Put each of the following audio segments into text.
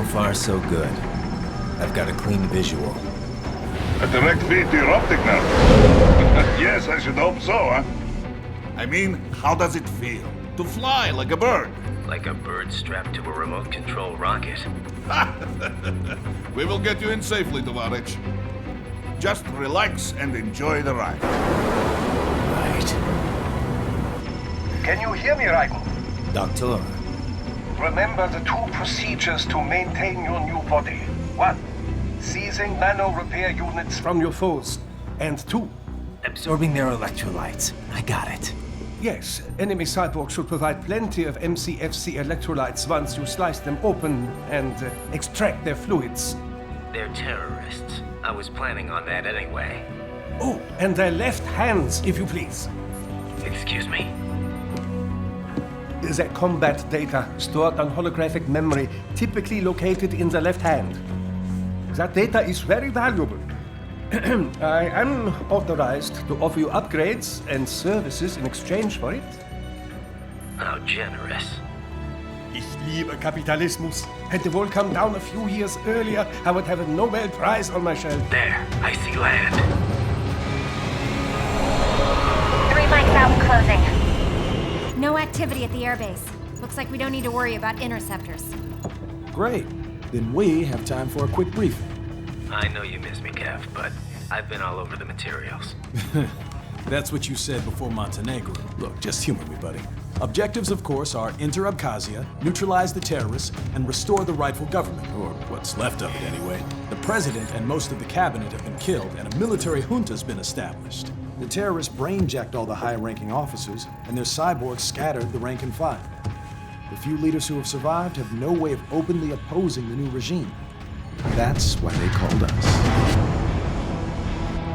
far, so good. I've got a clean visual. A direct feed to your optic nerve. Yes, I should hope so, huh? I mean, how does it feel? To fly like a bird? Like a bird strapped to a remote control rocket. We will get you in safely, Tovarich. Just relax and enjoy the ride. Right. Can you hear me, Raiko? Doctor. Remember the 2 procedures to maintain your new body. 1. Seizing nano repair units from your foes. And 2. Absorbing their electrolytes. I got it. Yes, enemy cyborgs should provide plenty of MCFC electrolytes once you slice them open and extract their fluids. They're terrorists. I was planning on that anyway. Oh, and their left hands, if you please. Excuse me? Their combat data stored on holographic memory, typically located in the left hand. That data is very valuable. I am authorized to offer you upgrades and services in exchange for it. How generous. Ich liebe Kapitalismus. Had the wall come down a few years earlier, I would have a Nobel Prize on my shelf. There, I see land. 3 mics out, closing. No activity at the airbase. Looks like we don't need to worry about interceptors. Great. Then we have time for a quick briefing. I know you miss me, Kev, but I've been all over the materials. That's what you said before Montenegro. Look, just humor me, buddy. Objectives, of course, are enter Abkhazia, neutralize the terrorists, and restore the rightful government, or what's left of it anyway. The president and most of the cabinet have been killed, and a military junta's been established. The terrorists brain-jacked all the high-ranking officers, and their cyborgs scattered the rank and file. The few leaders who have survived have no way of openly opposing the new regime. That's why they called us.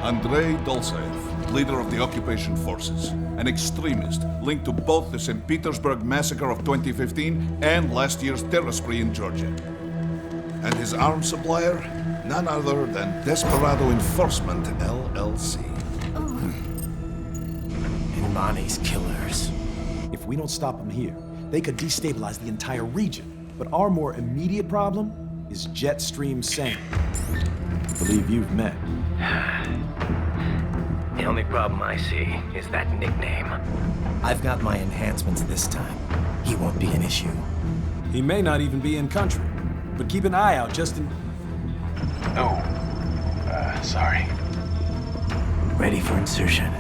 Andrei Dolzaev, leader of the occupation forces, an extremist linked to both the St. Petersburg massacre of 2015 and last year's terror spree in Georgia. And his arms supplier, none other than Desperado Enforcement, LLC. Imani's killers. If we don't stop them here, they could destabilize the entire region. But our more immediate problem is Jetstream Sane. I believe you've met. The only problem I see is that nickname. I've got my enhancements this time. He won't be an issue. He may not even be in country, but keep an eye out just in... Oh, sorry. Ready for insertion.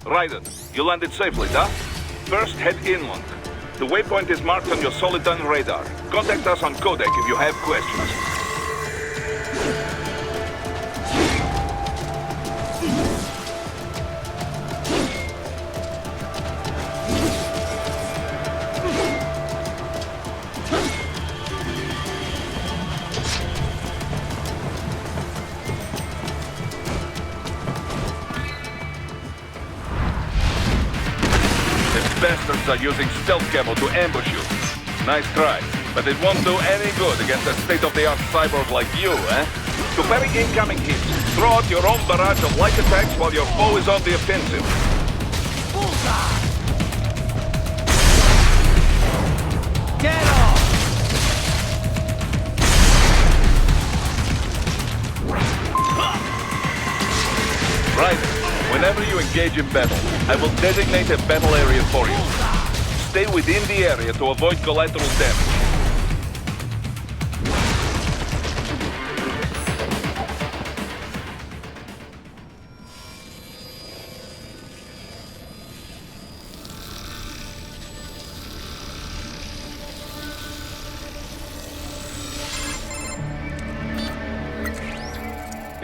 Raiden, you landed safely, huh? First, head inland. The waypoint is marked on your Soliton radar. Contact us on Codec if you have questions. Bastards are using stealth camo to ambush you. Nice try, but it won't do any good against a state-of-the-art cyborg like you, eh? To parry incoming hits, throw out your own barrage of light attacks while your foe is on the offensive. Bullseye! Get off! Right. Whenever you engage in battle, I will designate a battle area for you. Stay within the area to avoid collateral damage.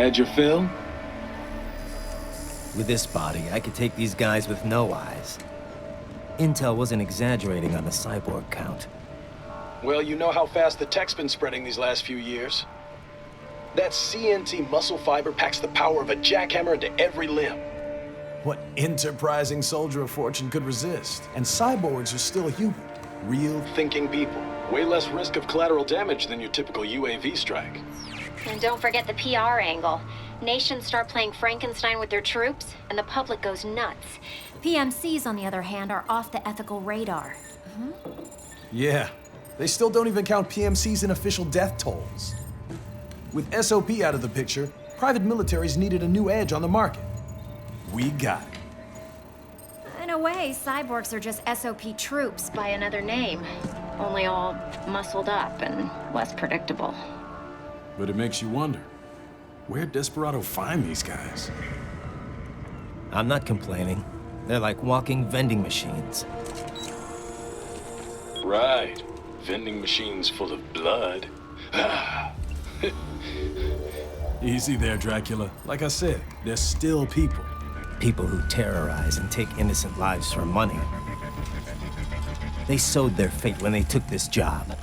Had your fill? With this body, I could take these guys with no eyes. Intel wasn't exaggerating on the cyborg count. Well, you know how fast the tech's been spreading these last few years. That CNT muscle fiber packs the power of a jackhammer into every limb. What enterprising soldier of fortune could resist? And cyborgs are still human. Real thinking people. Way less risk of collateral damage than your typical UAV strike. And don't forget the PR angle. Nations start playing Frankenstein with their troops, and the public goes nuts. PMCs, on the other hand, are off the ethical radar. Yeah, they still don't even count PMCs in official death tolls. With SOP out of the picture, private militaries needed a new edge on the market. We got it. In a way, cyborgs are just SOP troops by another name. Only all muscled up and less predictable. But it makes you wonder, where'd Desperado find these guys? I'm not complaining. They're like walking vending machines. Right. Vending machines full of blood. Easy there, Dracula. Like I said, they're still people. People who terrorize and take innocent lives for money. They sowed their fate when they took this job.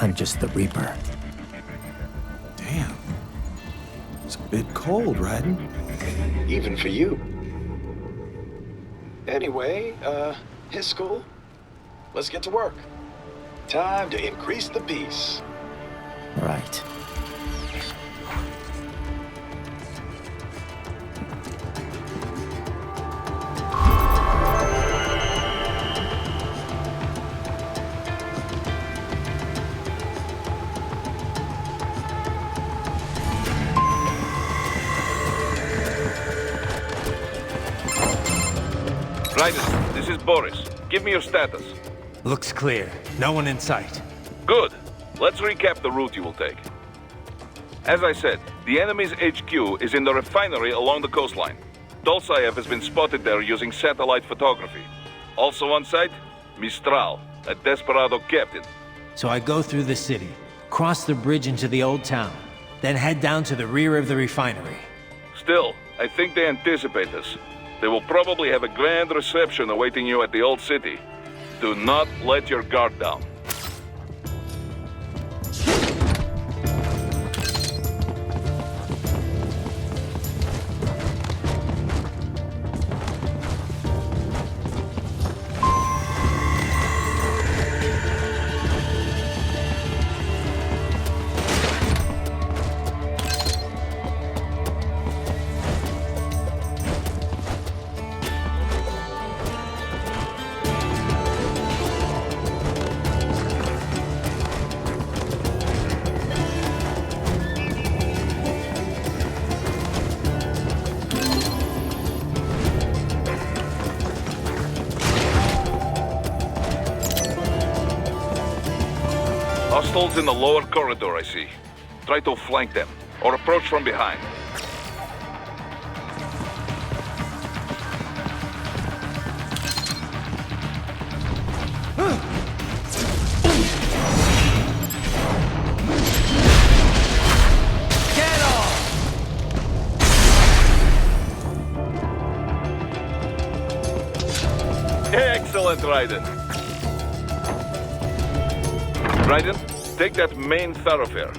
I'm just the Reaper. Damn. It's a bit cold, Raiden. Even for you. Anyway, his school. Let's get to work. Time to increase the peace. Right. Raiden, this is Boris. Give me your status. Looks clear. No one in sight. Good. Let's recap the route you will take. As I said, the enemy's HQ is in the refinery along the coastline. Dolsaev has been spotted there using satellite photography. Also on site, Mistral, a Desperado captain. So I go through the city, cross the bridge into the old town, then head down to the rear of the refinery. Still, I think they anticipate us. They will probably have a grand reception awaiting you at the old city. Do not let your guard down. Hostiles in the lower corridor, I see. Try to flank them, or approach from behind. Get off! Excellent, Raiden. Raiden, take that main thoroughfare.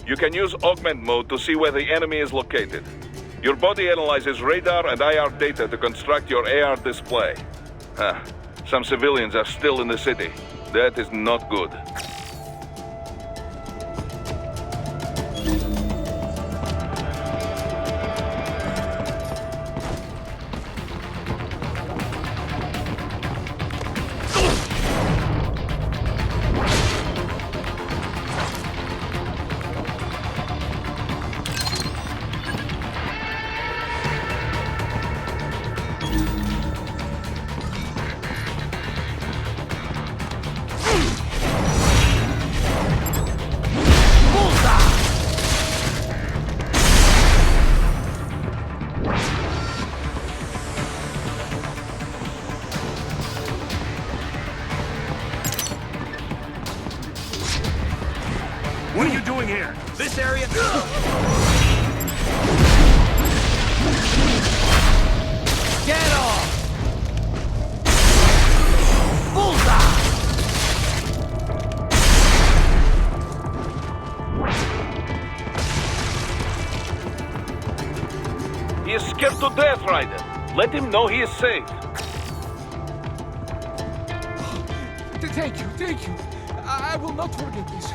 You can use augment mode to see where the enemy is located. Your body analyzes radar and IR data to construct your AR display. Some civilians are still in the city. That is not good. What are you doing here? This area? Raiden. Let him know he is safe. Thank you. I will not forget this.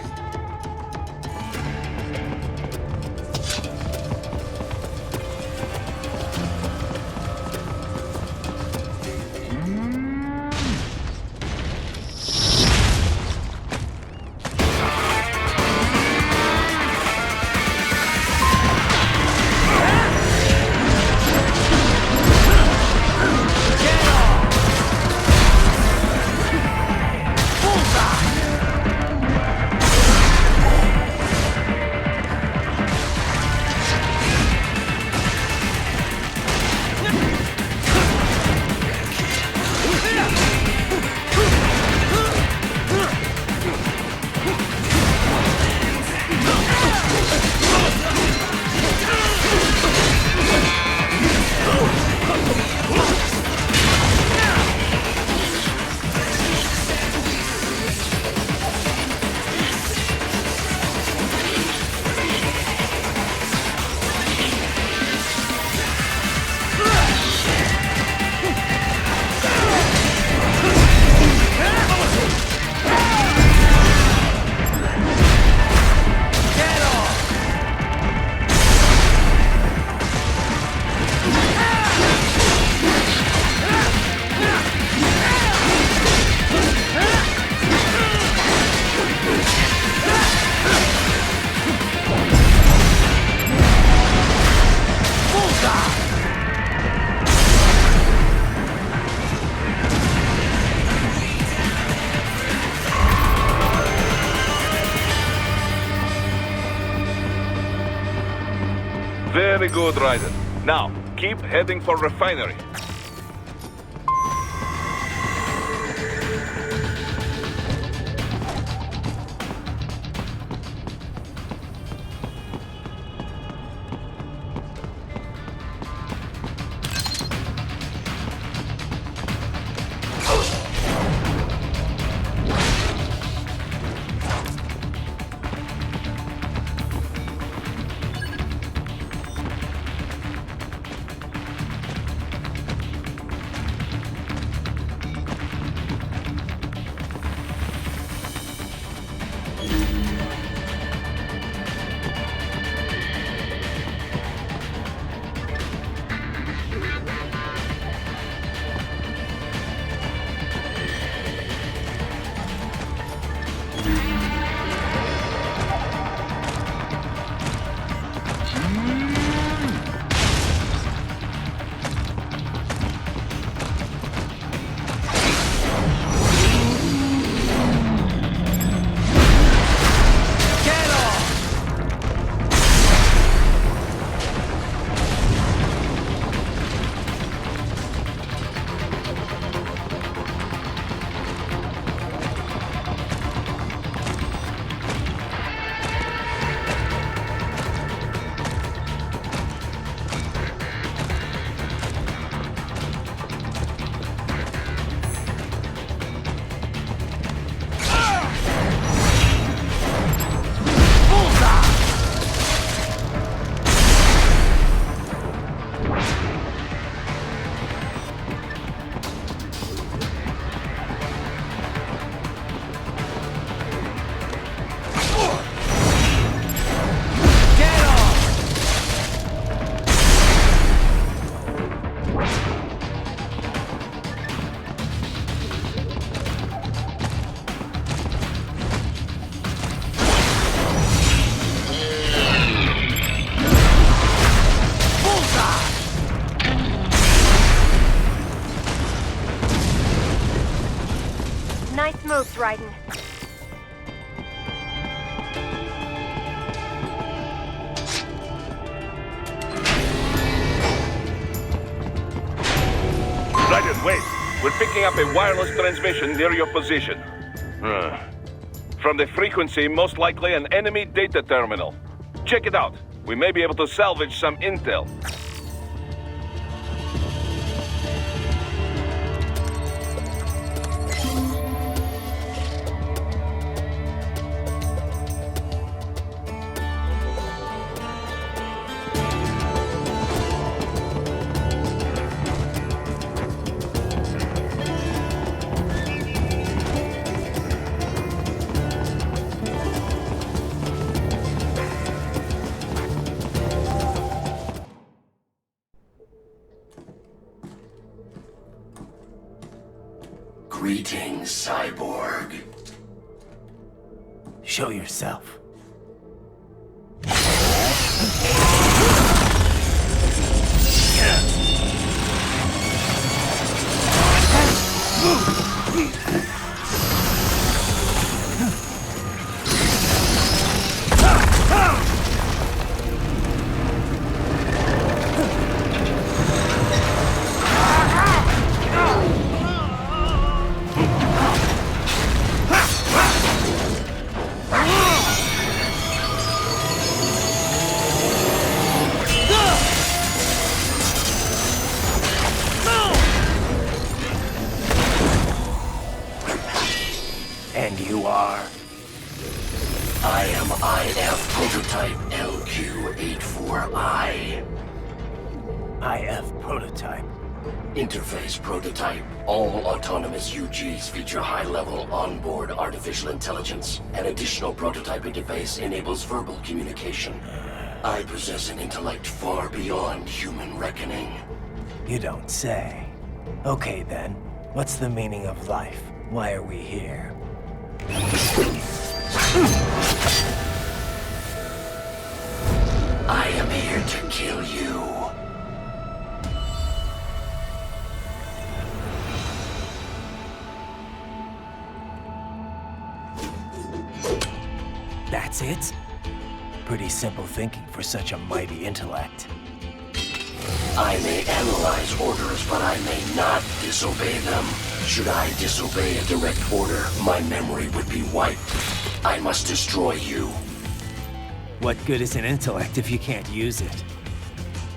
Very good, Raiden. Now, keep heading for refinery. Nice moves, Raiden. Raiden, wait. We're picking up a wireless transmission near your position. From the frequency, most likely an enemy data terminal. Check it out. We may be able to salvage some intel. Greetings, cyborg. Show yourself. And you are? I am IF Prototype LQ84I. IF Prototype. Interface Prototype. All autonomous UGs feature high-level onboard artificial intelligence. An additional prototype interface enables verbal communication. I possess an intellect far beyond human reckoning. You don't say. Okay then, what's the meaning of life? Why are we here? I am here to kill you. That's it? Pretty simple thinking for such a mighty intellect. I may analyze orders, but I may not disobey them. Should I disobey a direct order, my memory would be wiped. I must destroy you. What good is an intellect if you can't use it?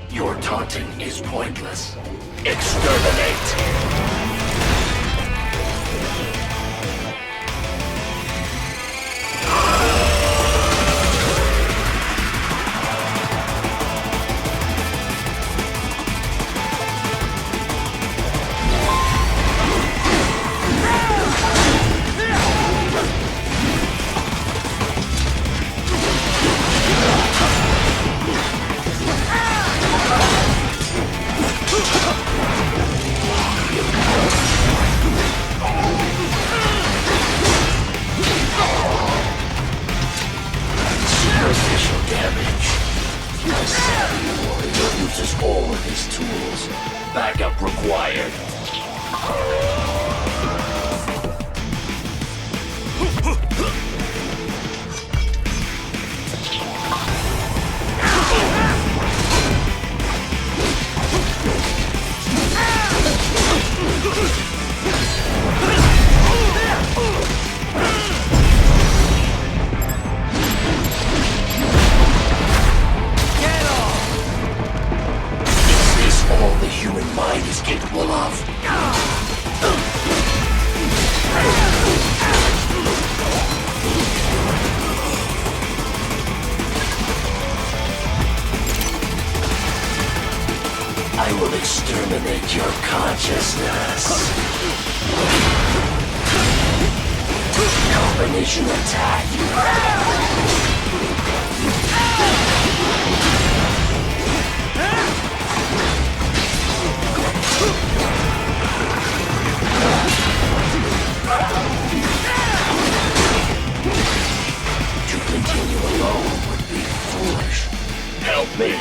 Your taunting is pointless. Exterminate! Superficial damage. A savvy warrior uses all of his tools. Backup required. Is this all the human mind is capable of? I will exterminate your consciousness. Combination attack. To continue alone would be foolish. Help me!